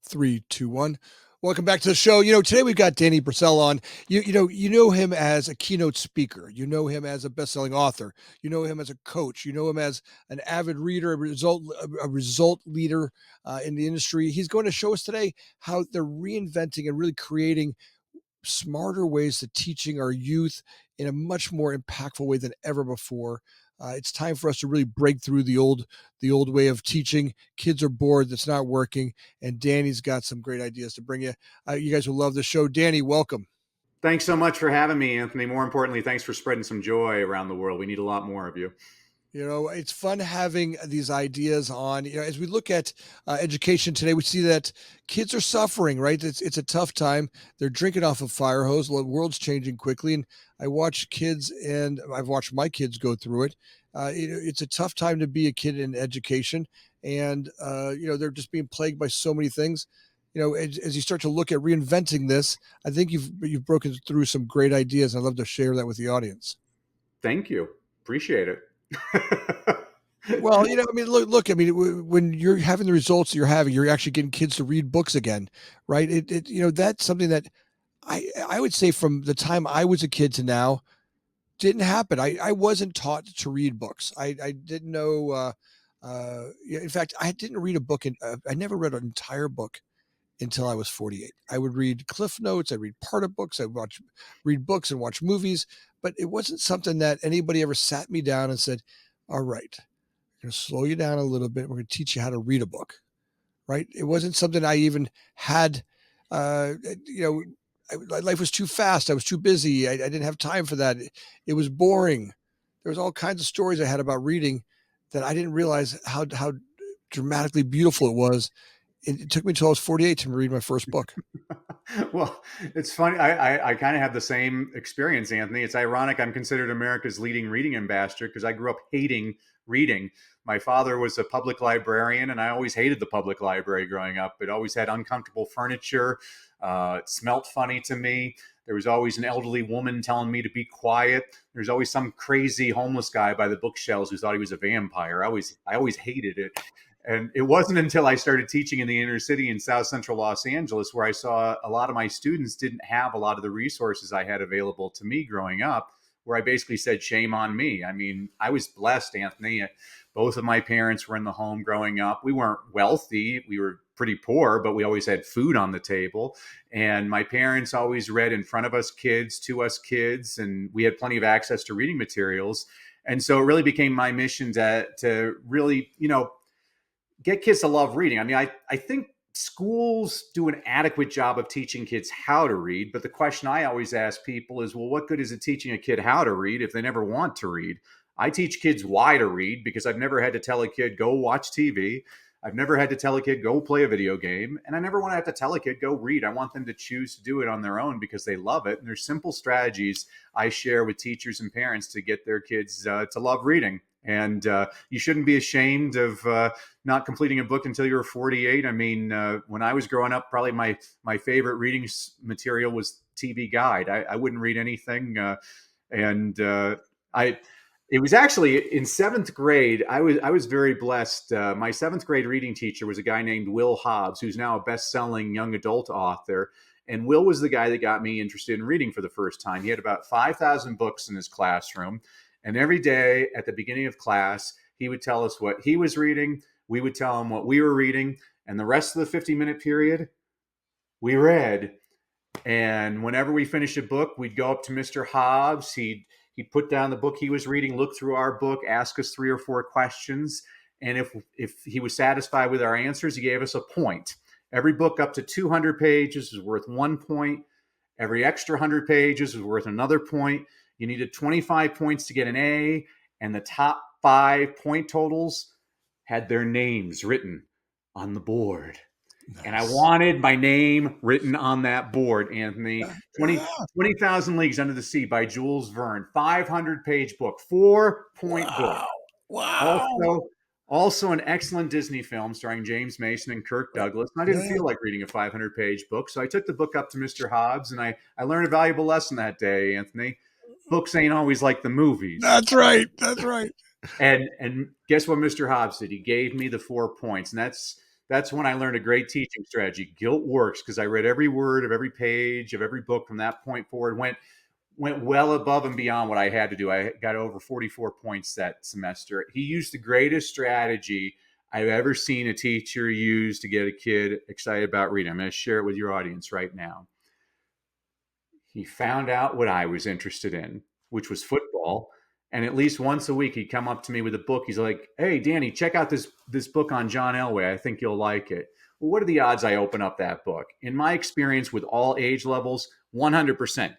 Three, two, one. Welcome back to the show. Today we've got Danny Brassell on. You know him as a keynote speaker. You know him as a best-selling author. You know him as a coach. You know him as an avid reader, a result leader in the industry. He's going to show us today how they're reinventing and really creating smarter ways to teaching our youth in a much more impactful way than ever before. It's time for us to really break through the old way of teaching. Kids are bored; that's not working. And Danny's got some great ideas to bring you. You guys will love the show. Danny, welcome. Thanks so much for having me, Anthony. More importantly, thanks for spreading some joy around the world. We need a lot more of you. It's fun having these ideas on. As we look at education today, we see that kids are suffering. Right? It's a tough time. They're drinking off a fire hose. The world's changing quickly, and I watch kids, and I've watched my kids go through it. It's a tough time to be a kid in education, and they're just being plagued by so many things. As you start to look at reinventing this, I think you've broken through some great ideas. I'd love to share that with the audience. Thank you. Appreciate it. Well, I mean, look. I mean, when you're having the results that you're having, you're actually getting kids to read books again, right? That's something that I would say from the time I was a kid to now didn't happen. I wasn't taught to read books. I didn't know. In fact, I didn't read a book, I never read an entire book until I was 48. I would read cliff notes. I'd read part of books. Read books and watch movies, but it wasn't something that anybody ever sat me down and said, "All right, going to slow you down a little bit. We're going to teach you how to read a book," right? It wasn't something I even had. Uh, you know, Life was too fast. I was too busy. I didn't have time for that. It was boring. There was all kinds of stories I had about reading that I didn't realize how dramatically beautiful it was. It took me until I was 48 to read my first book. Well, it's funny. I kind of have the same experience, Anthony. It's ironic. I'm considered America's leading reading ambassador because I grew up hating reading. My father was a public librarian, and I always hated the public library growing up. It always had uncomfortable furniture. It smelt funny to me. There was always an elderly woman telling me to be quiet. There's always some crazy homeless guy by the bookshelves who thought he was a vampire. I always hated it. And it wasn't until I started teaching in the inner city in South Central Los Angeles where I saw a lot of my students didn't have a lot of the resources I had available to me growing up, where I basically said, shame on me. I mean, I was blessed, Anthony. Both of my parents were in the home growing up. We weren't wealthy. We were pretty poor, but we always had food on the table. And my parents always read in front of us kids, to us kids, and we had plenty of access to reading materials. And so it really became my mission to really, get kids to love reading. I mean, I think schools do an adequate job of teaching kids how to read. But the question I always ask people is, well, what good is it teaching a kid how to read if they never want to read? I teach kids why to read because I've never had to tell a kid, go watch TV. I've never had to tell a kid, go play a video game. And I never want to have to tell a kid, go read. I want them to choose to do it on their own because they love it. And there's simple strategies I share with teachers and parents to get their kids to love reading. And you shouldn't be ashamed of not completing a book until you were 48. I mean, when I was growing up, probably my favorite reading material was TV Guide. I wouldn't read anything, and I. It was actually in seventh grade. I was very blessed. My seventh grade reading teacher was a guy named Will Hobbs, who's now a best-selling young adult author. And Will was the guy that got me interested in reading for the first time. He had about 5,000 books in his classroom. And every day at the beginning of class, he would tell us what he was reading. We would tell him what we were reading. And the rest of the 50-minute period, we read. And whenever we finished a book, we'd go up to Mr. Hobbs. He'd put down the book he was reading, look through our book, ask us 3 or 4 questions. And if he was satisfied with our answers, he gave us a point. Every book up to 200 pages is worth 1 point. Every extra 100 pages is worth another point. You needed 25 points to get an A, and the top 5 point totals had their names written on the board. Nice. And I wanted my name written on that board, Anthony. 20,000 Leagues Under the Sea by Jules Verne, 500-page book, 4-point book. Wow. Also an excellent Disney film starring James Mason and Kirk Douglas. And I didn't feel like reading a 500-page book, so I took the book up to Mr. Hobbs, and I learned a valuable lesson that day, Anthony. Books ain't always like the movies. That's right. And guess what Mr. Hobbs did? He gave me the 4 points, and that's That's when I learned a great teaching strategy. Guilt works because I read every word of every page of every book from that point forward. Went well above and beyond what I had to do. I got over 44 points that semester. He used the greatest strategy I've ever seen a teacher use to get a kid excited about reading. I'm going to share it with your audience right now. He found out what I was interested in, which was football. And at least once a week, he'd come up to me with a book. He's like, "Hey, Danny, check out this book on John Elway. I think you'll like it." Well, what are the odds I open up that book? In my experience with all age levels, 100%.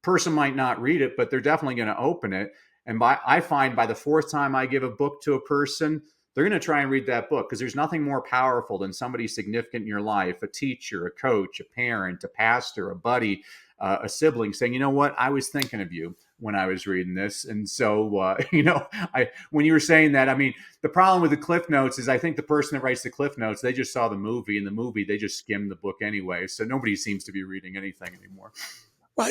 Person might not read it, but they're definitely going to open it. And I find by the fourth time I give a book to a person, they're going to try and read that book because there's nothing more powerful than somebody significant in your life, a teacher, a coach, a parent, a pastor, a buddy, a sibling saying, "You know what, I was thinking of you when I was reading this." And so, I when you were saying that, I mean, the problem with the Cliff Notes is I think the person that writes the Cliff Notes, they just saw the movie, and the movie they just skimmed the book anyway. So nobody seems to be reading anything anymore. Well,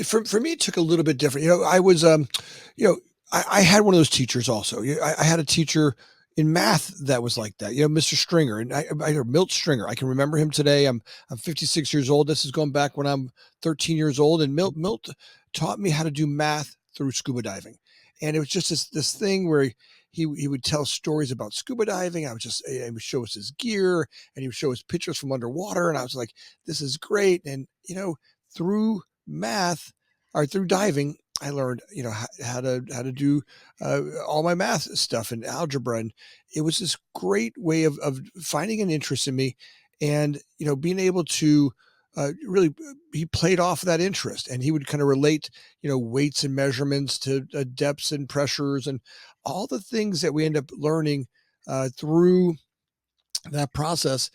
for me, it took a little bit different. I was, I had one of those teachers also. I had a teacher in math that was like that. Mr. Stringer, and Milt Stringer. I can remember him today. I'm 56 years old. This is going back when I'm 13 years old, and Milt taught me how to do math through scuba diving, and it was just this thing where he would tell stories about scuba diving. He would show us his gear, and he would show us pictures from underwater, and I was like, this is great. And through math or through diving, I learned, how to do all my math stuff and algebra. And it was this great way of finding an interest in me and, being able to really, he played off that interest and he would kind of relate, weights and measurements to depths and pressures and all the things that we end up learning through that process.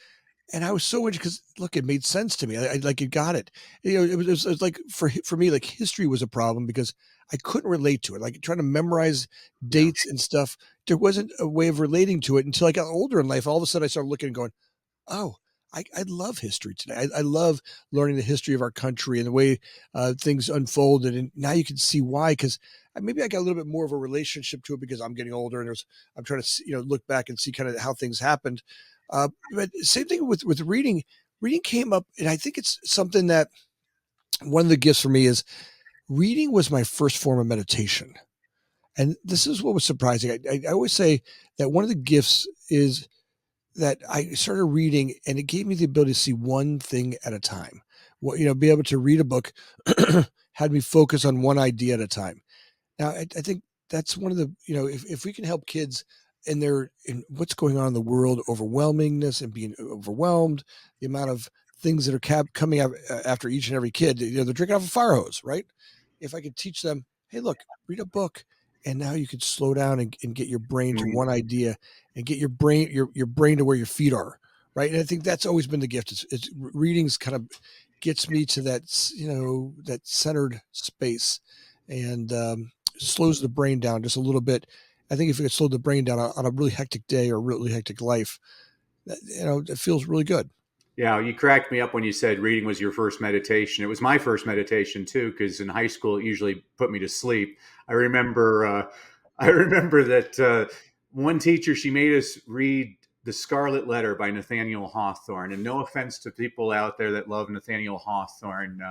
And I was so interested because look, it made sense to me. I like it got it. It was like for me, like history was a problem because I couldn't relate to it. Like trying to memorize Yeah. dates and stuff. There wasn't a way of relating to it until I got older in life. All of a sudden I started looking and going, oh, I love history today. I love learning the history of our country and the way things unfolded. And now you can see why, because maybe I got a little bit more of a relationship to it because I'm getting older and I'm trying to look back and see kind of how things happened. But same thing with reading. Reading came up, and I think it's something that one of the gifts for me is reading was my first form of meditation. And this is what was surprising. I always say that one of the gifts is that I started reading and it gave me the ability to see one thing at a time. Be able to read a book had me focus on one idea at a time. Now, I think that's one of the, if we can help kids in what's going on in the world, overwhelmingness and being overwhelmed, the amount of things that are coming out after each and every kid, they're drinking off a fire hose, right? If I could teach them, hey, look, read a book, and now you could slow down and get your brain to one idea and get your brain to where your feet are, right? And I think that's always been the gift. It's reading's kind of gets me to that, that centered space and slows the brain down just a little bit. I think if it could slow the brain down on a really hectic day or really hectic life, it feels really good. Yeah, you cracked me up when you said reading was your first meditation. It was my first meditation too, because in high school it usually put me to sleep. I remember, I remember that one teacher, she made us read The Scarlet Letter by Nathaniel Hawthorne. And no offense to people out there that love Nathaniel Hawthorne,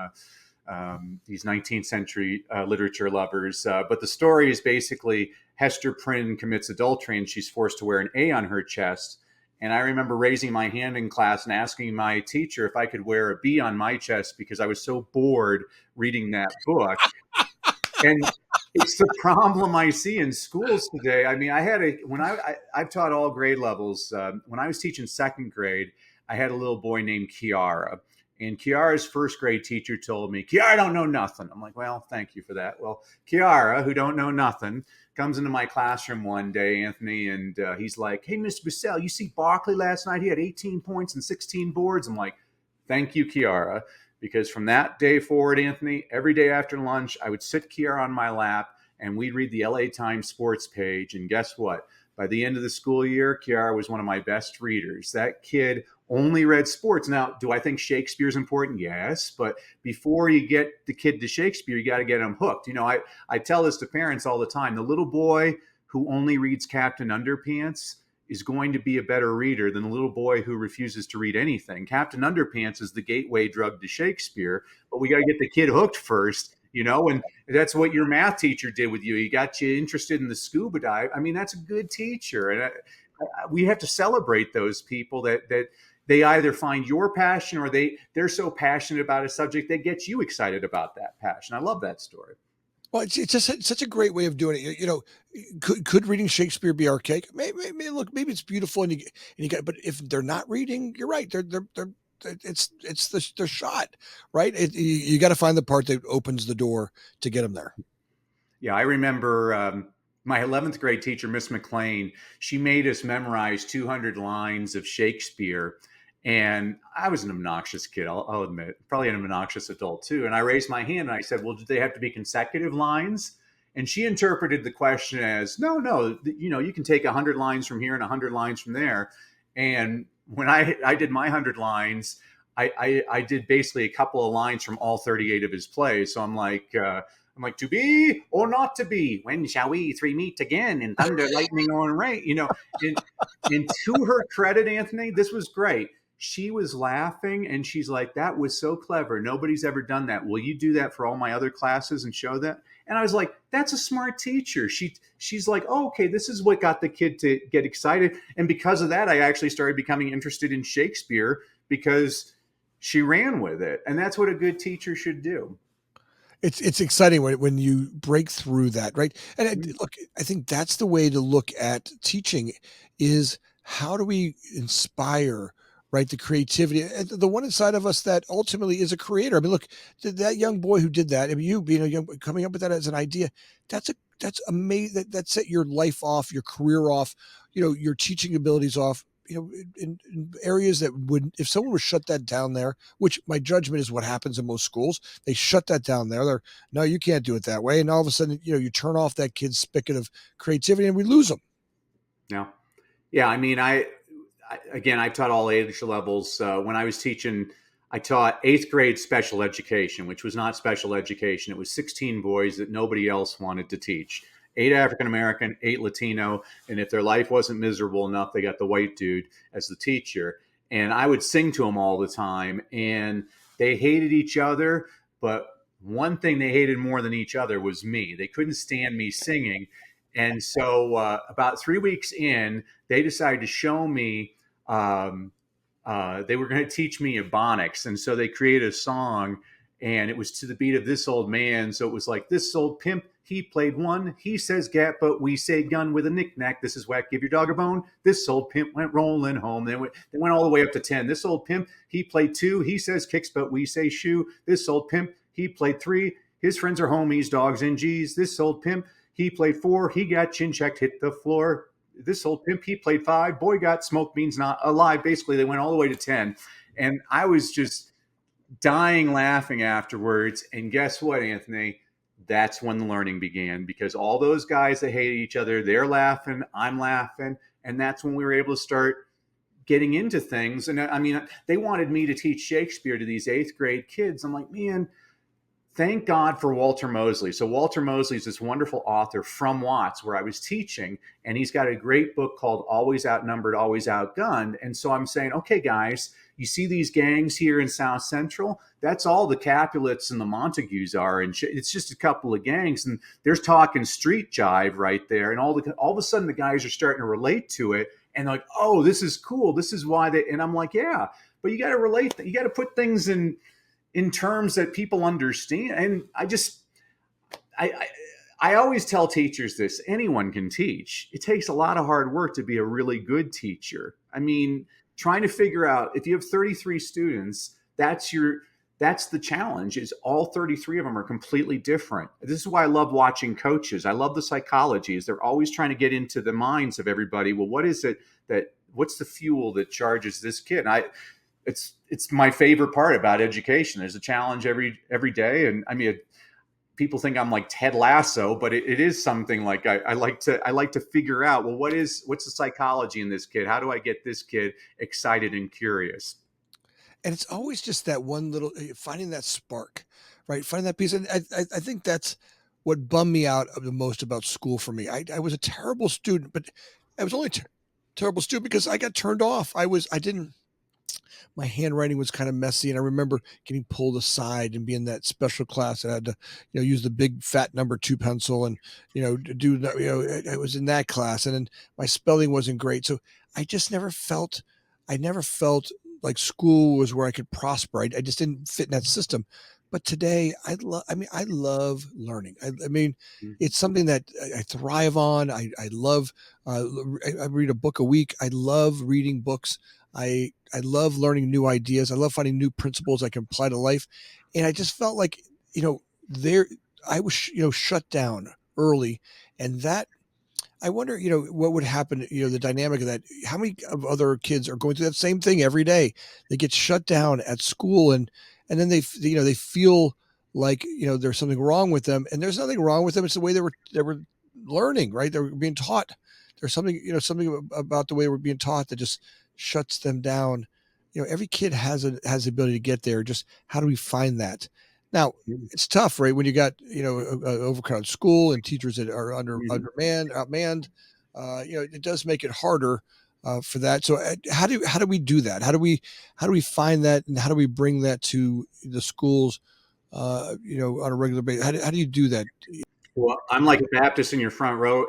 these 19th century literature lovers, but the story is basically Hester Prynne commits adultery and she's forced to wear an A on her chest. And I remember raising my hand in class and asking my teacher if I could wear a B on my chest because I was so bored reading that book. And it's the problem I see in schools today. I mean, I've taught all grade levels. When I was teaching second grade, I had a little boy named Kiara. And Kiara's first grade teacher told me, "Kiara don't know nothing." I'm like, "Well, thank you for that." Well, Kiara, who don't know nothing, comes into my classroom one day, Anthony, and he's like, "Hey, Mr. Brassell, you see Barkley last night? He had 18 points and 16 boards." I'm like, "Thank you, Kiara." Because from that day forward, Anthony, every day after lunch, I would sit Kiara on my lap and we'd read the LA Times sports page. And guess what? By the end of the school year, Kiara was one of my best readers. That kid only read sports. Now, do I think Shakespeare's important? Yes. But before you get the kid to Shakespeare, you got to get him hooked. I tell this to parents all the time. The little boy who only reads Captain Underpants is going to be a better reader than the little boy who refuses to read anything. Captain Underpants is the gateway drug to Shakespeare, but we got to get the kid hooked first, and that's what your math teacher did with you. He got you interested in the scuba dive. I mean, that's a good teacher. And we have to celebrate those people that they either find your passion or they're so passionate about a subject that gets you excited about that passion. I love that story. Well, it's just such a great way of doing it. Could reading Shakespeare be archaic? Look, maybe it's beautiful, and you got. But if they're not reading, you're right. It's their shot, right? You got to find the part that opens the door to get them there. Yeah, I remember my 11th grade teacher, Miss McLean. She made us memorize 200 lines of Shakespeare. And I was an obnoxious kid, I'll admit, probably an obnoxious adult too. And I raised my hand and I said, well, do they have to be consecutive lines? And she interpreted the question as, no, you can take 100 lines from here and 100 lines from there. And when I did my 100 lines, I did basically a couple of lines from all 38 of his plays. So I'm like, to be or not to be? When shall we three meet again in thunder, lightning, or rain? And to her credit, Anthony, this was great. She was laughing and she's like, that was so clever. Nobody's ever done that. Will you do that for all my other classes and show that? And I was like, that's a smart teacher. She's like, oh, okay, this is what got the kid to get excited. And because of that, I actually started becoming interested in Shakespeare because she ran with it. And that's what a good teacher should do. It's exciting when you break through that, right? And look, I think that's the way to look at teaching is how do we inspire, right, the creativity and the one inside of us that ultimately is a creator. I mean, look, that young boy who did that. I mean, you being a young coming up with that as an idea, that's amazing. That set your life off, your career off, your teaching abilities off. In areas that would, if someone would shut that down there, which my judgment is what happens in most schools, they shut that down there. They're, no, you can't do it that way. And all of a sudden, you turn off that kid's spigot of creativity and we lose them. Yeah. I mean, again, I taught all age levels. When I was teaching, I taught 8th grade special education, which was not special education. It was 16 boys that nobody else wanted to teach. 8 African-American, 8 Latino. And if their life wasn't miserable enough, they got the white dude as the teacher. And I would sing to them all the time. And they hated each other. But one thing they hated more than each other was me. They couldn't stand me singing. And so about 3 weeks in, they decided to show me, they were going to teach me Ebonics. And so they created a song and it was to the beat of This Old Man. So it was like, this old pimp, he played one. He says gat, but we say gun with a knick-knack. This is whack, give your dog a bone. This old pimp went rolling home. They went all the way up to 10. This old pimp, he played 2. He says kicks, but we say shoe. This old pimp, he played 3. His friends are homies, dogs and G's. This old pimp, he played 4. He got chin checked, hit the floor. This old pimp, he played 5. Boy got smoked, means not alive. Basically, they went all the way to 10. And I was just dying laughing afterwards. And guess what, Anthony? That's when the learning began because all those guys that hated each other, they're laughing, I'm laughing. And that's when we were able to start getting into things. And I mean, they wanted me to teach Shakespeare to these 8th grade kids. I'm like, man, thank God for Walter Mosley. So Walter Mosley is this wonderful author from Watts where I was teaching, and he's got a great book called Always Outnumbered, Always Outgunned. And so I'm saying, okay, guys, you see these gangs here in South Central? That's all the Capulets and the Montagues are. And it's just a couple of gangs. And there's talking street jive right there. And all of a sudden the guys are starting to relate to it. And they're like, oh, this is cool. This is why they, and I'm like, yeah, but you got to relate. You got to put things in terms that people understand. And I always tell teachers this, anyone can teach. It takes a lot of hard work to be a really good teacher. I mean, trying to figure out if you have 33 students, that's the challenge is all 33 of them are completely different. This is why I love watching coaches. I love the psychologies. They're always trying to get into the minds of everybody. Well, what's the fuel that charges this kid? And it's my favorite part about education. There's a challenge every day. And I mean, people think I'm like Ted Lasso, but it is something like I like to figure out, well, what's the psychology in this kid? How do I get this kid excited and curious? And it's always just that one little finding that spark, right? Finding that piece. And I think that's what bummed me out the most about school for me. I was a terrible student, but I was only Terrible stupid because I got turned off. I didn't my handwriting was kind of messy. And I remember getting pulled aside and being that special class. I had to, use the big fat number 2 pencil and, do that. I was in that class, and then my spelling wasn't great. So I just I never felt like school was where I could prosper. I just didn't fit in that system. But today I love learning. I mean, it's something that I thrive on. I love, I read a book a week. I love reading books. I love learning new ideas. I love finding new principles I can apply to life. And I just felt like, you know, there I was, shut down early. And that I wonder, what would happen, the dynamic of that. How many of other kids are going through that same thing every day? They get shut down at school, and then they feel like, there's something wrong with them, and there's nothing wrong with them. It's the way they were learning, right? They were being taught. There's something, something about the way we're being taught that just shuts them down. Every kid has the ability to get there. Just how do we find that? Now, it's tough, right? When you got, overcrowded school and teachers that are outmanned, it does make it harder for that. So how do we do that? How do we find that, and how do we bring that to the schools, on a regular basis? How do you do that? Well, I'm like a Baptist in front row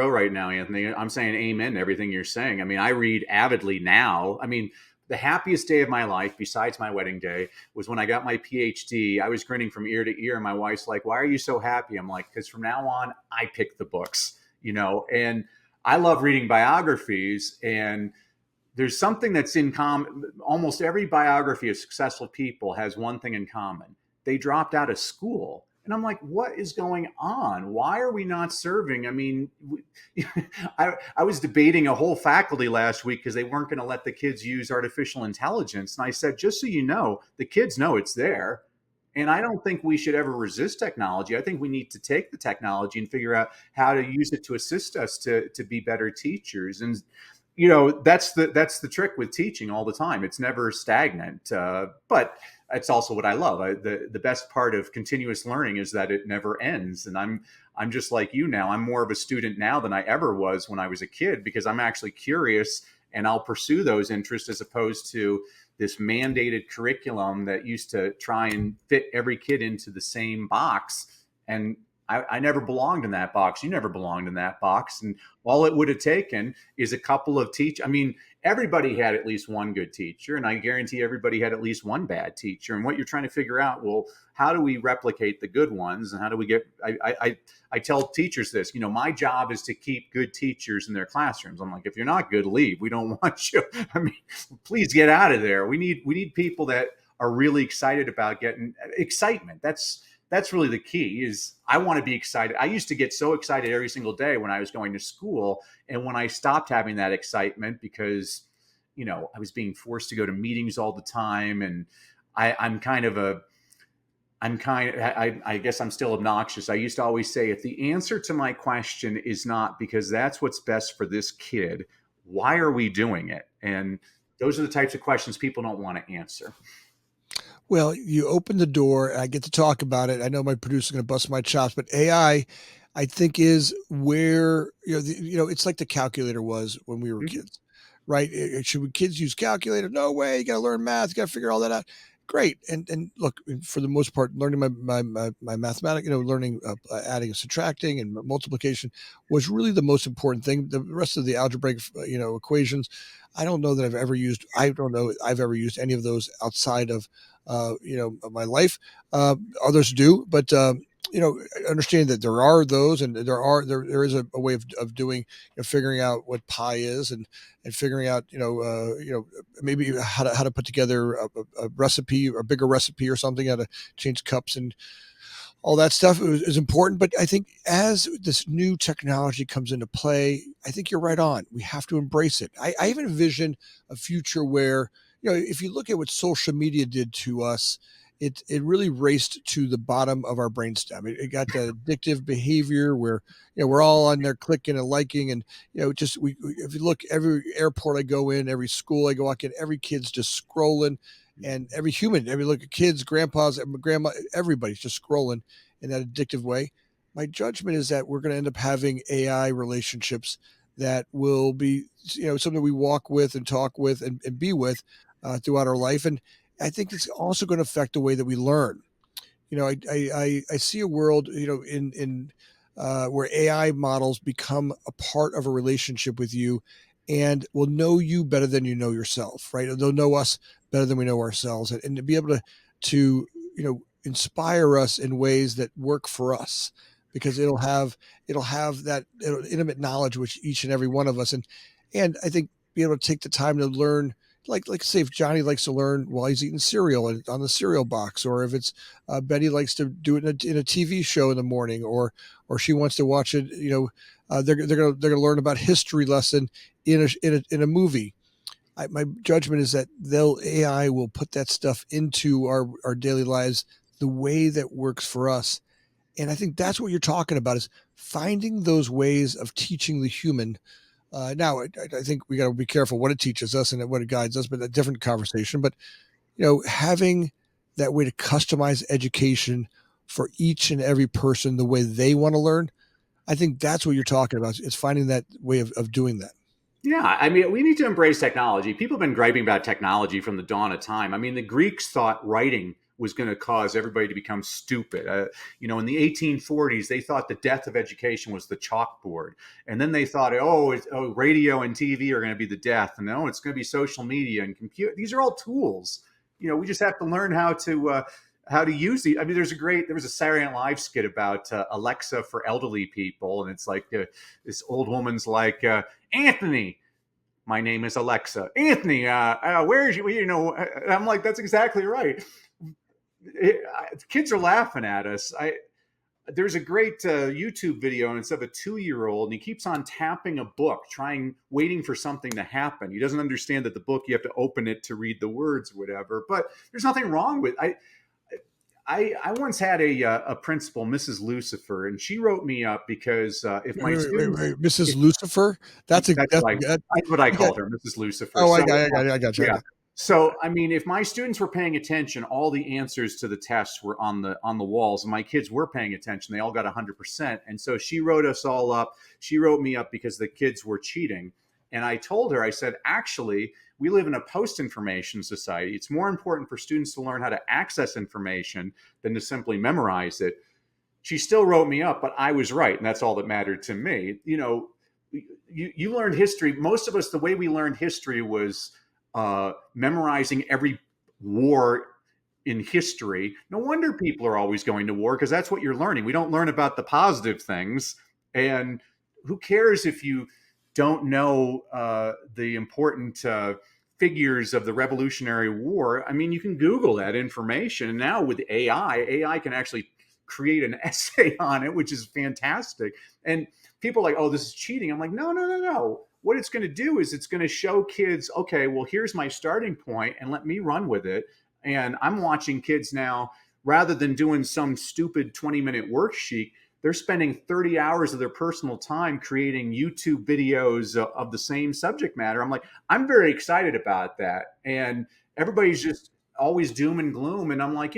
right now, Anthony. I'm saying amen to everything you're saying. I mean, I read avidly now. I mean, the happiest day of my life, besides my wedding day, was when I got my PhD. I was grinning from ear to ear. And my wife's like, "Why are you so happy?" I'm like, "Because from now on, I pick the books." And I love reading biographies. And there's something that's in common. Almost every biography of successful people has one thing in common: they dropped out of school. And I'm like, what is going on? Why are we not serving? I mean, I was debating a whole faculty last week because they weren't going to let the kids use artificial intelligence. And I said, just so you know, the kids know it's there. And I don't think we should ever resist technology. I think we need to take the technology and figure out how to use it to assist us to be better teachers. And that's the trick with teaching all the time. It's never stagnant, but it's also what I love. The best part of continuous learning is that it never ends. And I'm just like you now. I'm more of a student now than I ever was when I was a kid, because I'm actually curious and I'll pursue those interests, as opposed to this mandated curriculum that used to try and fit every kid into the same box. And I never belonged in that box. You never belonged in that box. And all it would have taken is a couple of I mean, everybody had at least one good teacher, and I guarantee everybody had at least one bad teacher. And what you're trying to figure out, well, how do we replicate the good ones, and how do we get? I tell teachers this. My job is to keep good teachers in their classrooms. I'm like, if you're not good, leave. We don't want you. I mean, please get out of there. We need people that are really excited about getting excitement. That's really the key. Is I want to be excited. I used to get so excited every single day when I was going to school. And when I stopped having that excitement because, I was being forced to go to meetings all the time. And I'm kind of a, I'm kind of, I guess I'm still obnoxious. I used to always say, if the answer to my question is not because that's what's best for this kid, why are we doing it? And those are the types of questions people don't want to answer. Well, you open the door, and I get to talk about it. I know my producer's going to bust my chops, but I think is where, it's like the calculator was when we were Mhm. kids, right? Should kids use calculator? No way. You got to learn math. You got to figure all that out. Great. And look, for the most part, learning my mathematics, learning adding and subtracting and multiplication was really the most important thing. The rest of the algebraic, equations, I don't know I've ever used any of those outside of, of my life. Others do, but, understand that there are those, and there is a way of doing, figuring out what pi is, and figuring out, maybe how to put together a recipe, or a bigger recipe or something, how to change cups and all that stuff is important. But I think as this new technology comes into play, I think you're right on. We have to embrace it. I even envision a future where, if you look at what social media did to us, it really raced to the bottom of our brainstem. It got that addictive behavior where, we're all on there clicking and liking, and, just if you look, every airport I go in, every school I go walk in, every kid's just scrolling, and every look at kids, grandpas, grandma, everybody's just scrolling in that addictive way. My judgment is that we're going to end up having AI relationships that will be, something we walk with and talk with and be with throughout our life. And I think it's also going to affect the way that we learn. I see a world, in where AI models become a part of a relationship with you and will know you better than you know yourself, right? They'll know us better than we know ourselves, and to be able to inspire us in ways that work for us, because it'll have that intimate knowledge with each and every one of us, and I think be able to take the time to learn. Like say if Johnny likes to learn while he's eating cereal on the cereal box, or if it's Betty likes to do it in a TV show in the morning, or she wants to watch it. They're gonna learn about history lesson in a movie. My judgment is that AI will put that stuff into our daily lives the way that works for us, and I think that's what you're talking about, is finding those ways of teaching the human. Now, I think we got to be careful what it teaches us and what it guides us, but a different conversation. But having that way to customize education for each and every person the way they want to learn, I think that's what you're talking about. It's finding that way of doing that. Yeah, I mean, we need to embrace technology. People have been griping about technology from the dawn of time. I mean, the Greeks thought writing was going to cause everybody to become stupid. In the 1840s, they thought the death of education was the chalkboard. And then they thought, radio and TV are going to be the death. And no, it's going to be social media and computer. These are all tools. We just have to learn how to use these. I mean, there was a Saturday Night Live skit about Alexa for elderly people. And it's like this old woman's like, Anthony, my name is Alexa. Anthony, where is you? I'm like, that's exactly right. Kids are laughing at us. There's a great YouTube video, and it's of a 2-year-old, and he keeps on tapping a book, waiting for something to happen. He doesn't understand that the book, you have to open it to read the words, whatever. But there's nothing wrong with it. I once had a principal, Mrs. Lucifer, and she wrote me up because if my students, Wait. Mrs. Lucifer, that's that's what I you got. called her, Mrs. Lucifer. Oh, So I got you. yeah. So I mean, if my students were paying attention, all the answers to the tests were on the walls, and my kids were paying attention. They all got 100%. And so she wrote us all up. She wrote me up because the kids were cheating. And I told her, I said, actually, we live in a post-information society. It's more important for students to learn how to access information than to simply memorize it. She still wrote me up, but I was right, and that's all that mattered to me. You learned history. Most of us, the way we learned history was memorizing every war in history. No wonder people are always going to war, because that's what you're learning. We don't learn about the positive things. And who cares if you don't know the important figures of the Revolutionary War? I mean, you can Google that information. And now with AI can actually create an essay on it, which is fantastic. And people are like, oh, this is cheating. I'm like, no. What it's going to do is it's going to show kids, okay, well, here's my starting point, and let me run with it. And I'm watching kids now, rather than doing some stupid 20-minute worksheet, they're spending 30 hours of their personal time creating YouTube videos of the same subject matter. I'm like, I'm very excited about that. And everybody's just always doom and gloom. And I'm like,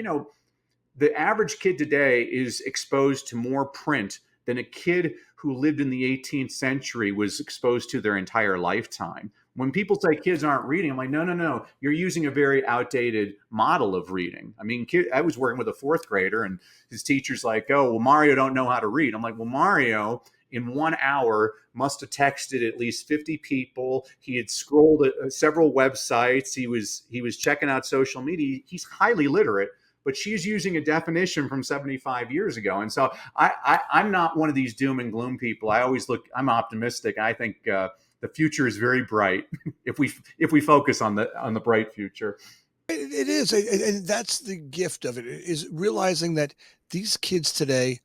the average kid today is exposed to more print than a kid who lived in the 18th century was exposed to their entire lifetime. When people say kids aren't reading, I'm like, no. You're using a very outdated model of reading. I mean, I was working with a 4th grader, and his teacher's like, oh, well, Mario don't know how to read. I'm like, well, Mario in 1 hour must have texted at least 50 people. He had scrolled several websites. He was checking out social media. He's highly literate, but she's using a definition from 75 years ago. And so I'm not one of these doom and gloom people. I'm optimistic. I think the future is very bright if we focus on the bright future. It is, and that's the gift of it, is realizing that these kids today,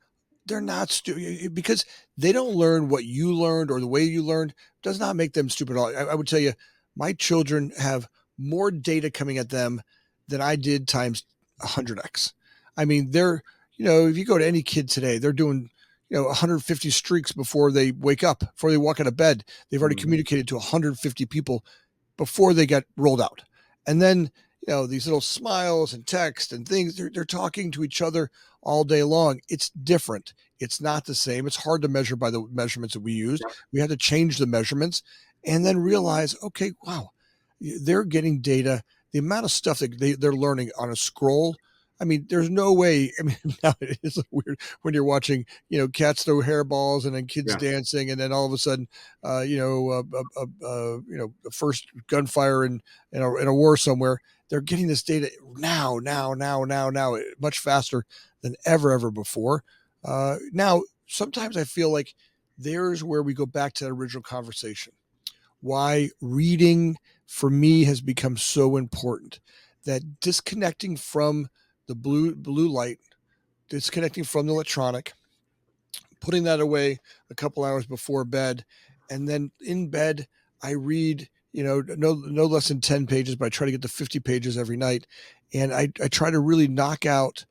they're not stupid because they don't learn what you learned or the way you learned does not make them stupid at all. I would tell you, my children have more data coming at them than I did times 100x. I mean, if you go to any kid today, they're doing, 150 streaks before they wake up, before they walk out of bed. They've already communicated to 150 people before they get rolled out. And then, these little smiles and text and things, they're talking to each other all day long. It's different. It's not the same. It's hard to measure by the measurements that we used. Yep. We had to change the measurements and then realize, okay, wow, they're getting data. The amount of stuff that they're learning on a scroll. I mean, there's no way. I mean, now it is weird when you're watching, cats throw hairballs and then kids Yeah. dancing, and then all of a sudden, the first gunfire in a war somewhere. They're getting this data now, much faster than ever before. Now, sometimes I feel like there's where we go back to that original conversation. Why reading for me has become so important, that disconnecting from the blue light, disconnecting from the electronic, putting that away a couple hours before bed, and then in bed I read, no less than 10 pages, but I try to get to 50 pages every night. And I try to really knock out,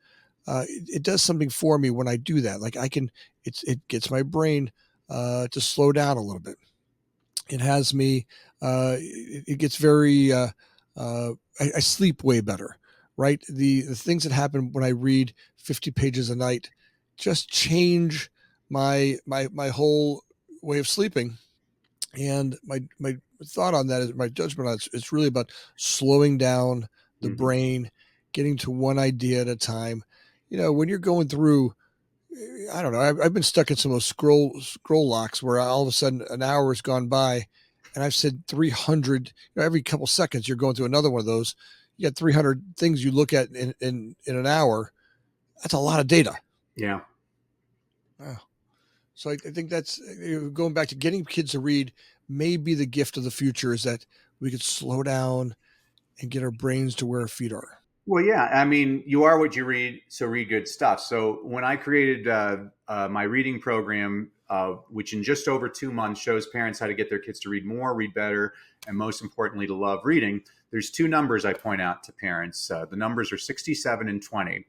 it does something for me when I do that. Like it gets my brain to slow down a little bit. It has me, it gets very, I sleep way better, right? The things that happen when I read 50 pages a night just change my whole way of sleeping. And my thought on that is, my judgment on it's really about slowing down the Mm-hmm. brain, getting to one idea at a time. When you're going through, I don't know. I've been stuck in some of those scroll locks where all of a sudden an hour has gone by, and I've said 300. Every couple seconds you're going through another one of those. You got 300 things you look at in an hour. That's a lot of data. Yeah. Wow. So I think that's, going back to getting kids to read. May be the gift of the future, is that we could slow down and get our brains to where our feet are. Well, yeah. I mean, you are what you read, so read good stuff. So when I created my reading program, which in just over 2 months shows parents how to get their kids to read more, read better, and most importantly, to love reading, there's two numbers I point out to parents. The numbers are 67 and 20.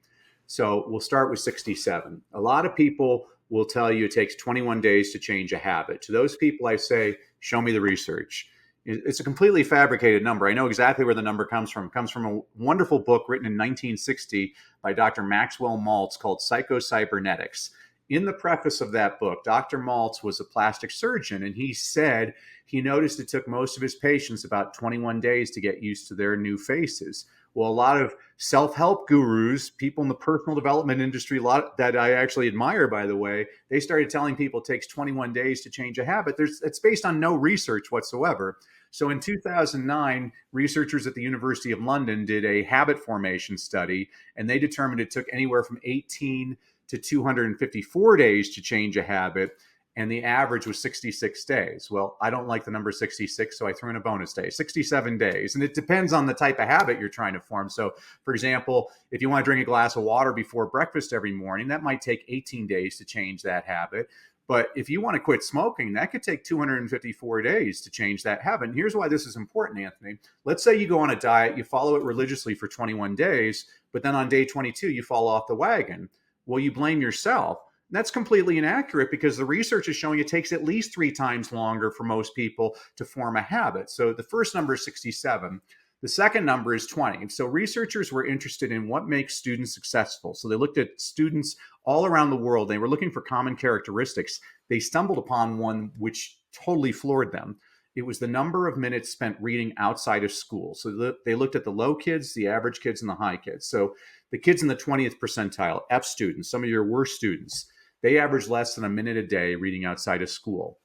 So we'll start with 67. A lot of people will tell you it takes 21 days to change a habit. To those people, I say, show me the research. It's a completely fabricated number. I know exactly where the number comes from. It comes from a wonderful book written in 1960 by Dr. Maxwell Maltz called Psycho-Cybernetics. In the preface of that book, Dr. Maltz was a plastic surgeon, and he said he noticed it took most of his patients about 21 days to get used to their new faces. Well, a lot of self-help gurus, people in the personal development industry, a lot that I actually admire, by the way, they started telling people it takes 21 days to change a habit. It's based on no research whatsoever. So in 2009, researchers at the University of London did a habit formation study, and they determined it took anywhere from 18 to 254 days to change a habit, and the average was 66 days. Well, I don't like the number 66, so I threw in a bonus day, 67 days. And it depends on the type of habit you're trying to form. So, for example, if you want to drink a glass of water before breakfast every morning, that might take 18 days to change that habit. But if you want to quit smoking, that could take 254 days to change that habit. And here's why this is important, Anthony. Let's say you go on a diet, you follow it religiously for 21 days, but then on day 22, you fall off the wagon. Well, you blame yourself. That's completely inaccurate, because the research is showing it takes at least 3 times longer for most people to form a habit. So the first number is 67. The second number is 20. So researchers were interested in what makes students successful. So they looked at students all around the world. They were looking for common characteristics. They stumbled upon one which totally floored them. It was the number of minutes spent reading outside of school. So they looked at the low kids, the average kids, and the high kids. So the kids in the 20th percentile, F students, some of your worst students, they average less than a minute a day reading outside of school.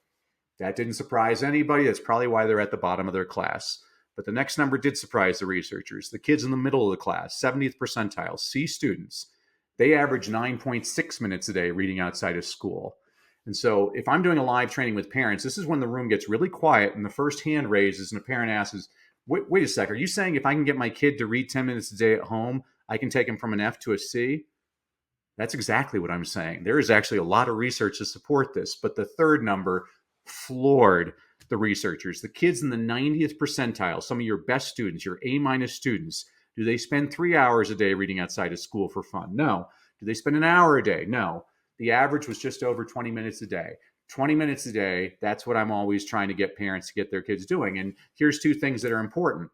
That didn't surprise anybody. That's probably why they're at the bottom of their class. But the next number did surprise the researchers. The kids in the middle of the class, 70th percentile, C students, they average 9.6 minutes a day reading outside of school. And so if I'm doing a live training with parents, this is when the room gets really quiet and the first hand raises and a parent asks, wait a sec, are you saying if I can get my kid to read 10 minutes a day at home, I can take him from an F to a C? That's exactly what I'm saying. There is actually a lot of research to support this, but the third number floored the researchers. The kids in the 90th percentile, some of your best students, your A- students, do they spend 3 hours a day reading outside of school for fun? No. Do they spend an hour a day? No. The average was just over 20 minutes a day. 20 minutes a day, that's what I'm always trying to get parents to get their kids doing. And here's two things that are important.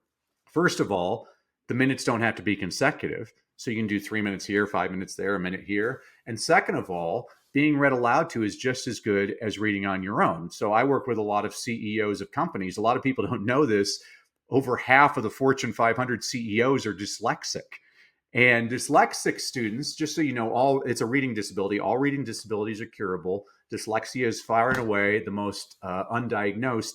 First of all, the minutes don't have to be consecutive. So you can do 3 minutes here, 5 minutes there, a minute here. And second of all, being read aloud to is just as good as reading on your own. So I work with a lot of CEOs of companies. A lot of people don't know this. Over half of the Fortune 500 CEOs are dyslexic. And dyslexic students, just so you know, all it's a reading disability. All reading disabilities are curable. Dyslexia is far and away the most undiagnosed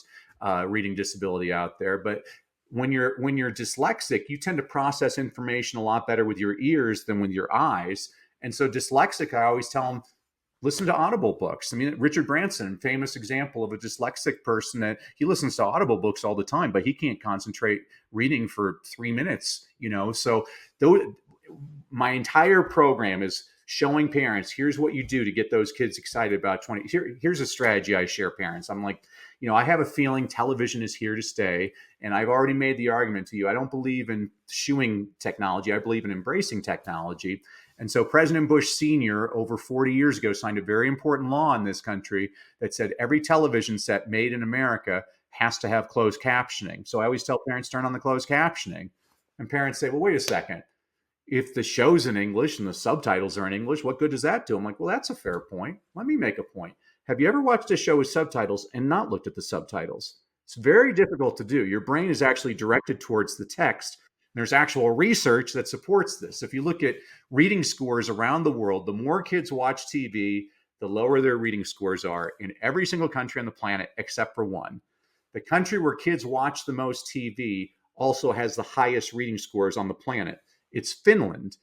reading disability out there. But when you're dyslexic, you tend to process information a lot better with your ears than with your eyes. And so dyslexic, I always tell them, listen to Audible books. I mean, Richard Branson, famous example of a dyslexic person that he listens to Audible books all the time, but he can't concentrate reading for 3 minutes, So though, my entire program is showing parents, here's what you do to get those kids excited about 20. Here's a strategy I share parents. I'm like, I have a feeling television is here to stay. And I've already made the argument to you. I don't believe in shooing technology. I believe in embracing technology. And so President Bush Sr. over 40 years ago signed a very important law in this country that said every television set made in America has to have closed captioning. So I always tell parents, turn on the closed captioning. And parents say, well, wait a second. If the show's in English and the subtitles are in English, what good does that do? I'm like, well, that's a fair point. Let me make a point. Have you ever watched a show with subtitles and not looked at the subtitles? It's very difficult to do. Your brain is actually directed towards the text. There's actual research that supports this. If you look at reading scores around the world, the more kids watch TV, the lower their reading scores are in every single country on the planet except for one. The country where kids watch the most TV also has the highest reading scores on the planet. It's Finland.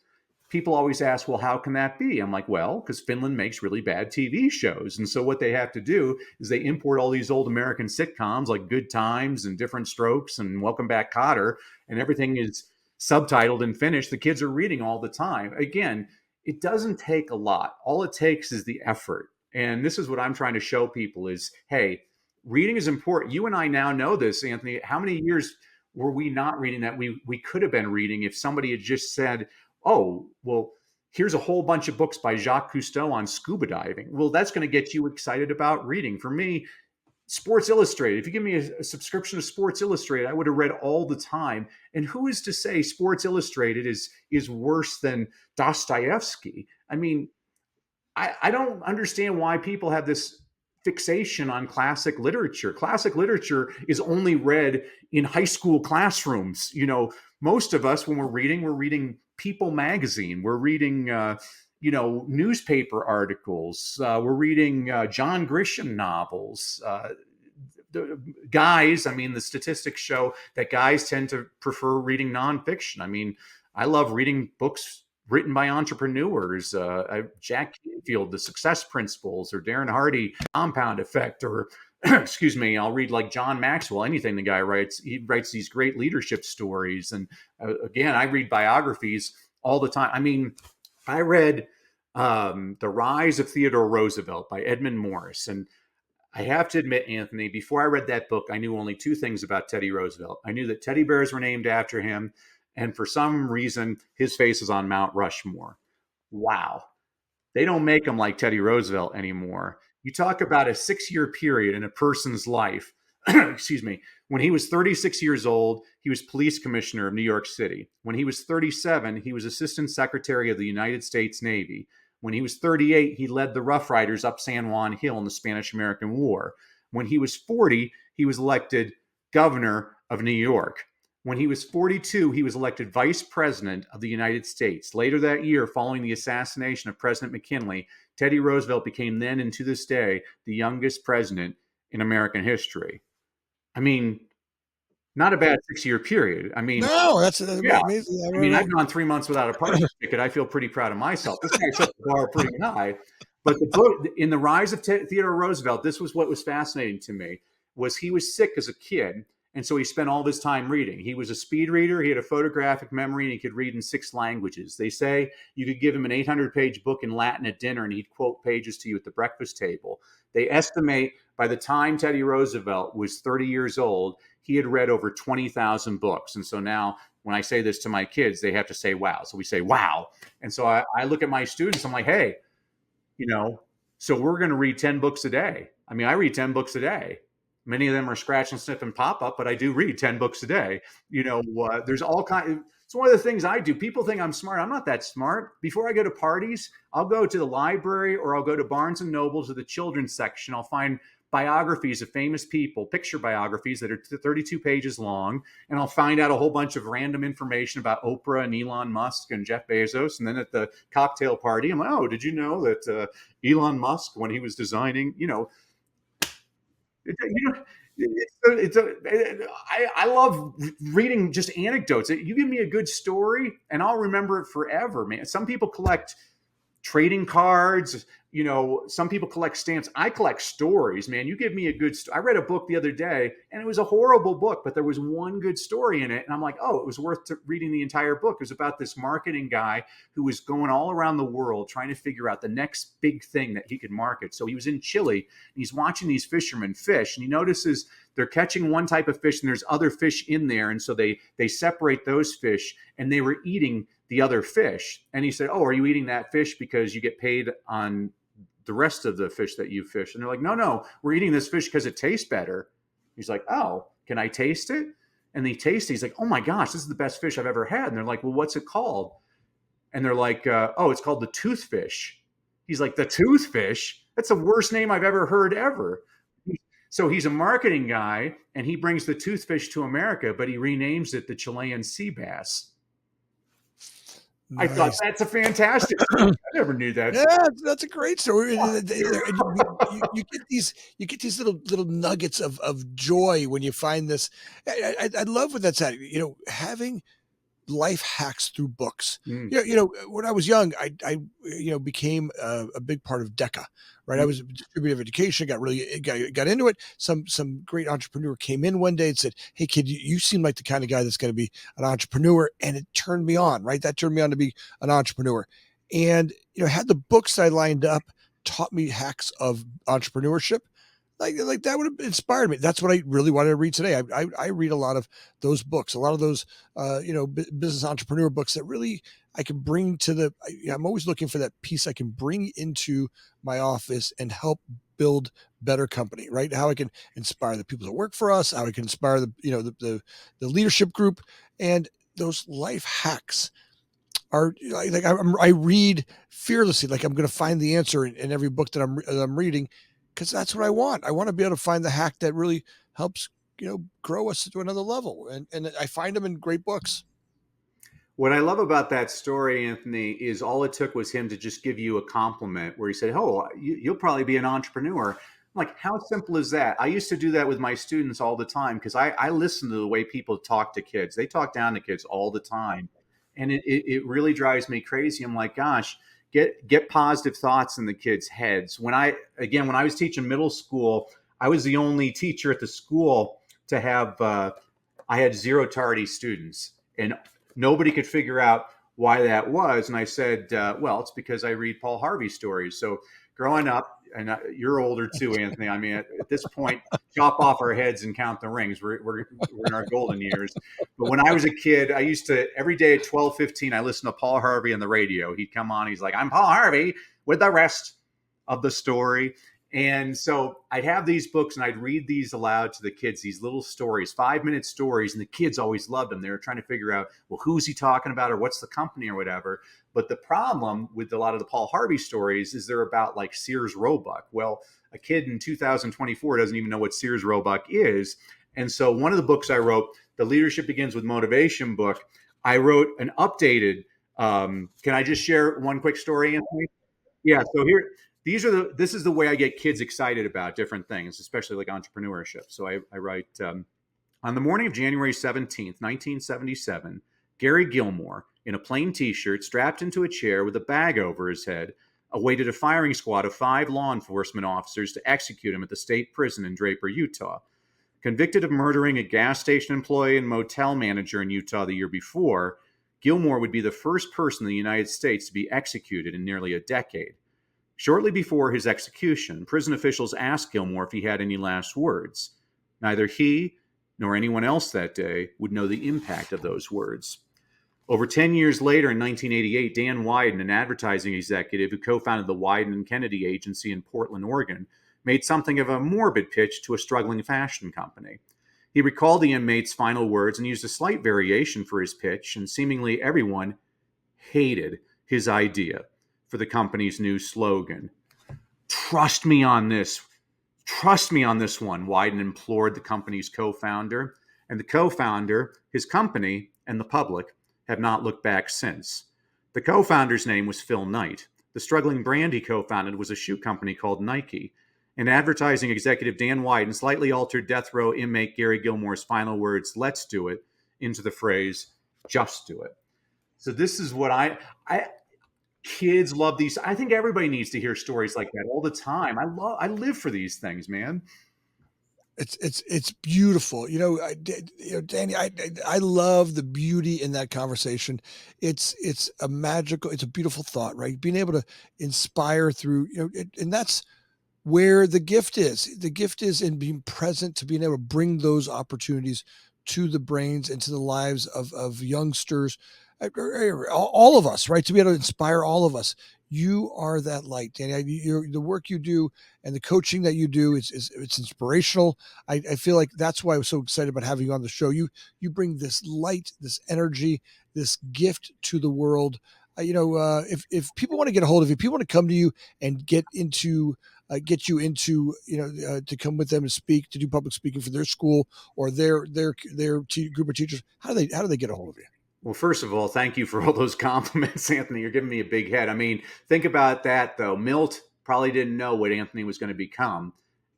People always ask, well, how can that be? I'm like, well, because Finland makes really bad TV shows. And so what they have to do is they import all these old American sitcoms like Good Times and Different Strokes and Welcome Back, Kotter, and everything is subtitled in Finnish. The kids are reading all the time. Again, it doesn't take a lot. All it takes is the effort. And this is what I'm trying to show people is, hey, reading is important. You and I now know this, Anthony. How many years were we not reading that we could have been reading if somebody had just said, oh, well, here's a whole bunch of books by Jacques Cousteau on scuba diving. Well, that's going to get you excited about reading. For me, Sports Illustrated, if you give me a subscription to Sports Illustrated, I would have read all the time. And who is to say Sports Illustrated is worse than Dostoevsky? I mean, I don't understand why people have this fixation on classic literature. Classic literature is only read in high school classrooms. Most of us, when we're reading People magazine, we're reading, newspaper articles, we're reading John Grisham novels. The guys, I mean, the statistics show that guys tend to prefer reading nonfiction. I mean, I love reading books written by entrepreneurs, Jack Canfield, The Success Principles, or Darren Hardy, Compound Effect, or excuse me, I'll read like John Maxwell, anything the guy writes. He writes these great leadership stories. And again, I read biographies all the time. I mean, I read The Rise of Theodore Roosevelt by Edmund Morris. And I have to admit, Anthony, before I read that book, I knew only two things about Teddy Roosevelt. I knew that teddy bears were named after him. And for some reason, his face is on Mount Rushmore. Wow. They don't make them like Teddy Roosevelt anymore. You talk about a 6-year period in a person's life. Excuse me. When he was 36 years old, he was police commissioner of New York City. When he was 37, he was assistant secretary of the United States Navy. When he was 38, he led the Rough Riders up San Juan Hill in the Spanish-American War. When he was 40, he was elected governor of New York. When he was 42, he was elected vice president of the United States. Later that year, following the assassination of President McKinley, Teddy Roosevelt became then and to this day the youngest president in American history. I mean, not a bad 6-year period. I mean, No, that's yeah. amazing. I mean, I've gone 3 months without a parking ticket. I feel pretty proud of myself. This guy set the bar pretty high. But the book, in The Rise of Theodore Roosevelt, this was what was fascinating to me, was he was sick as a kid. And so he spent all this time reading. He was a speed reader. He had a photographic memory, and he could read in 6 languages. They say you could give him an 800-page book in Latin at dinner, and he'd quote pages to you at the breakfast table. They estimate by the time Teddy Roosevelt was 30 years old, he had read over 20,000 books. And so now when I say this to my kids, they have to say, wow. So we say, wow. And so I look at my students, I'm like, hey, so we're going to read 10 books a day. I mean, I read 10 books a day. Many of them are scratch and sniff and pop up, but I do read 10 books a day. There's all kinds. It's one of the things I do. People think I'm smart. I'm not that smart. Before I go to parties, I'll go to the library or I'll go to Barnes and Nobles or the children's section. I'll find biographies of famous people, picture biographies that are 32 pages long, and I'll find out a whole bunch of random information about Oprah and Elon Musk and Jeff Bezos. And then at the cocktail party, I'm like, oh, did you know that Elon Musk, when he was designing, you know, I love reading just anecdotes. You give me a good story, and I'll remember it forever, man. Some people collect trading cards. Some people collect stamps. I collect stories, man. You give me a good I read a book the other day, and it was a horrible book, but there was one good story in it. And I'm like, oh, it was worth reading the entire book. It was about this marketing guy who was going all around the world trying to figure out the next big thing that he could market. So he was in Chile, and he's watching these fishermen fish, and he notices they're catching one type of fish, and there's other fish in there. And so they separate those fish, and they were eating the other fish. And he said, oh, are you eating that fish because you get paid on the rest of the fish that you fish? And they're like, no, we're eating this fish because it tastes better. He's like, oh, can I taste it? And they taste it. He's like, oh my gosh, this is the best fish I've ever had. And they're like, well, what's it called? And they're like, oh, it's called the toothfish. He's like, the toothfish? That's the worst name I've ever heard ever. So he's a marketing guy, and he brings the toothfish to America, but he renames it the Chilean sea bass. Nice. I thought that's a fantastic story. I never knew that. Yeah, that's a great story. You get these little nuggets of joy when you find this. I love what that's at. Having life hacks through books. When I was young, I became a big part of DECA, right? I was a distributor of education, got into it. Some great entrepreneur came in one day and said, hey kid, you seem like the kind of guy that's going to be an entrepreneur. And it turned me on, right? That turned me on to be an entrepreneur. And, had the books I lined up taught me hacks of entrepreneurship, like that would have inspired me. That's what I really wanted to read today. I read a lot of those books, a lot of those, business entrepreneur books that really I can bring to I'm always looking for that piece I can bring into my office and help build better company, right? How I can inspire the people that work for us, how I can inspire the leadership group, and those life hacks are like I read fearlessly, like I'm going to find the answer in every book that I'm reading, because that's what I want. I want to be able to find the hack that really helps, grow us to another level. And I find them in great books. What I love about that story, Anthony, is all it took was him to just give you a compliment where he said, oh, you'll probably be an entrepreneur. I'm like, how simple is that? I used to do that with my students all the time because I listen to the way people talk to kids. They talk down to kids all the time. And it really drives me crazy. I'm like, gosh, get positive thoughts in the kids' heads. When I was teaching middle school, I was the only teacher at the school to have, I had 0 tardy students, and nobody could figure out why that was. And I said, well, it's because I read Paul Harvey stories. So growing up, and you're older too, Anthony. I mean, at this point, chop off our heads and count the rings. We're in our golden years. But when I was a kid, I used to, every day at 12:15, I listened to Paul Harvey on the radio. He'd come on. He's like, I'm Paul Harvey with the rest of the story. And so I'd have these books and I'd read these aloud to the kids, these little stories, 5-minute stories. And the kids always loved them. They were trying to figure out, well, who's he talking about or what's the company or whatever. But the problem with a lot of the Paul Harvey stories is they're about like Sears Roebuck. Well, a kid in 2024 doesn't even know what Sears Roebuck is. And so one of the books I wrote, the Leadership Begins with Motivation book, I wrote an updated, can I just share one quick story, Anthony? Yeah. So here, this is the way I get kids excited about different things, especially like entrepreneurship. So I write, on the morning of January 17th, 1977, Gary Gilmore, in a plain t-shirt, strapped into a chair with a bag over his head, awaited a firing squad of 5 law enforcement officers to execute him at the state prison in Draper, Utah. Convicted of murdering a gas station employee and motel manager in Utah the year before, Gilmore would be the first person in the United States to be executed in nearly a decade. Shortly before his execution, prison officials asked Gilmore if he had any last words. Neither he nor anyone else that day would know the impact of those words. Over 10 years later, in 1988, Dan Wyden, an advertising executive who co-founded the Wyden and Kennedy Agency in Portland, Oregon, made something of a morbid pitch to a struggling fashion company. He recalled the inmate's final words and used a slight variation for his pitch, and seemingly everyone hated his idea for the company's new slogan. Trust me on this. Trust me on this one, Wyden implored the company's co founder. And the co founder, his company, and the public have not looked back since. The co founder's name was Phil Knight. The struggling brand he co founded was a shoe company called Nike. And advertising executive Dan Wyden slightly altered death row inmate Gary Gilmore's final words, let's do it, into the phrase, just do it. So this is what I kids love these. I think everybody needs to hear stories like that all the time. I live for these things, man. It's beautiful. Danny, I love the beauty in that conversation. It's a magical, it's a beautiful thought, right? Being able to inspire through, and that's where the gift is. The gift is in being present, to being able to bring those opportunities to the brains and to the lives of youngsters, all of us, right? To be able to inspire all of us. You are that light, Danny. The work you do and the coaching that you do it's inspirational. I feel like that's why I was so excited about having you on the show. You bring this light, this energy, this gift to the world. If people want to get a hold of you, people want to come to you and get you into, to come with them to speak, to do public speaking for their school or their group of teachers. How do they get a hold of you? Well, first of all, thank you for all those compliments, Anthony. You're giving me a big head. I mean, think about that, though. Milt probably didn't know what Anthony was going to become.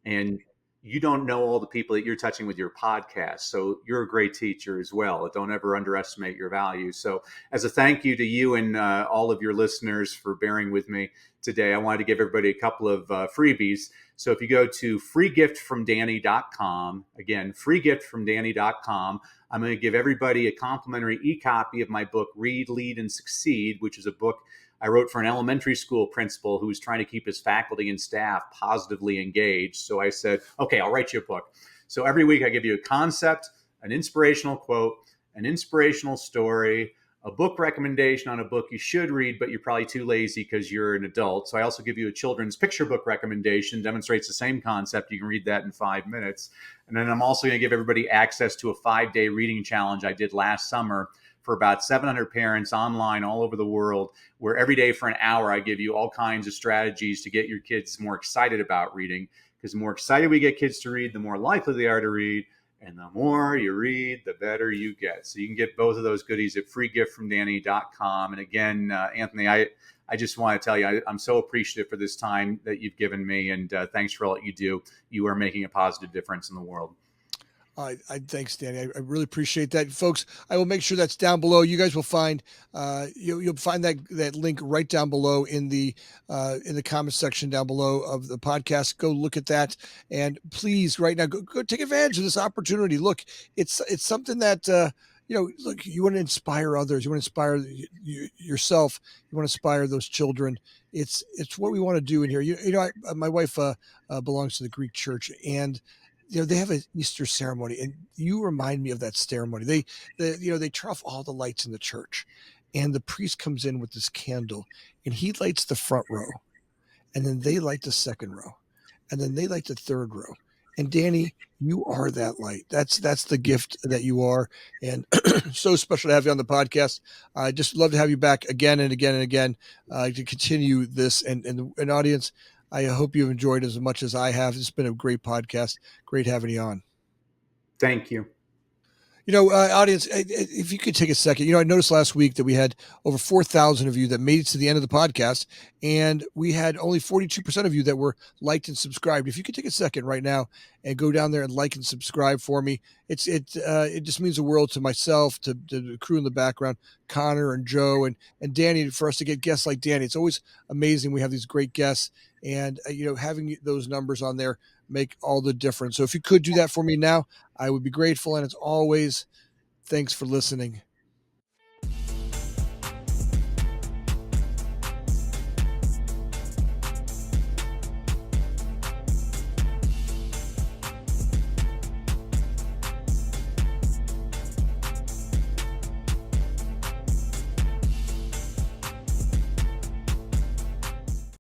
And you don't know all the people that you're touching with your podcast. So you're a great teacher as well. Don't ever underestimate your value. So as a thank you to you and all of your listeners for bearing with me today, I wanted to give everybody a couple of freebies. So if you go to freegiftfromdanny.com, again, freegiftfromdanny.com, I'm going to give everybody a complimentary e-copy of my book, Read, Lead, and Succeed, which is a book I wrote for an elementary school principal who was trying to keep his faculty and staff positively engaged. So I said, okay, I'll write you a book. So every week I give you a concept, an inspirational quote, an inspirational story, a book recommendation on a book you should read, but you're probably too lazy because you're an adult. So I also give you a children's picture book recommendation, demonstrates the same concept. You can read that in 5 minutes. And then I'm also going to give everybody access to a 5-day reading challenge I did last summer for about 700 parents online all over the world, where every day for an hour, I give you all kinds of strategies to get your kids more excited about reading. Because the more excited we get kids to read, the more likely they are to read. And the more you read, the better you get. So you can get both of those goodies at freegiftfromdanny.com. And again, Anthony, I just want to tell you, I'm so appreciative for this time that you've given me. And thanks for all that you do. You are making a positive difference in the world. Thanks, Danny. I really appreciate that, folks. I will make sure that's down below. You guys will find you'll find that link right down below in the comment section down below of the podcast. Go look at that, and please, right now, go take advantage of this opportunity. Look, it's something that look, you want to inspire others. You want to inspire yourself. You want to inspire those children. It's what we want to do in here. My wife belongs to the Greek church, and they have an Easter ceremony, and you remind me of that ceremony. They turn off all the lights in the church, and the priest comes in with this candle, and he lights the front row, and then they light the second row, and then they light the third row. And Danny, you are that light. That's the gift that you are, and so special to have you on the podcast. I just love to have you back again and again and again to continue this. And audience, I hope you've enjoyed as much as I have. It's been a great podcast. Great having you on. Thank you. Audience, if you could take a second, I noticed last week that we had over 4,000 of you that made it to the end of the podcast, and we had only 42% of you that were liked and subscribed. If you could take a second right now and go down there and like and subscribe for me, it just means the world to myself, to the crew in the background, Connor and Joe and Danny, for us to get guests like Danny. It's always amazing. We have these great guests, and having those numbers on there make all the difference. So if you could do that for me now, I would be grateful. And as always, thanks for listening.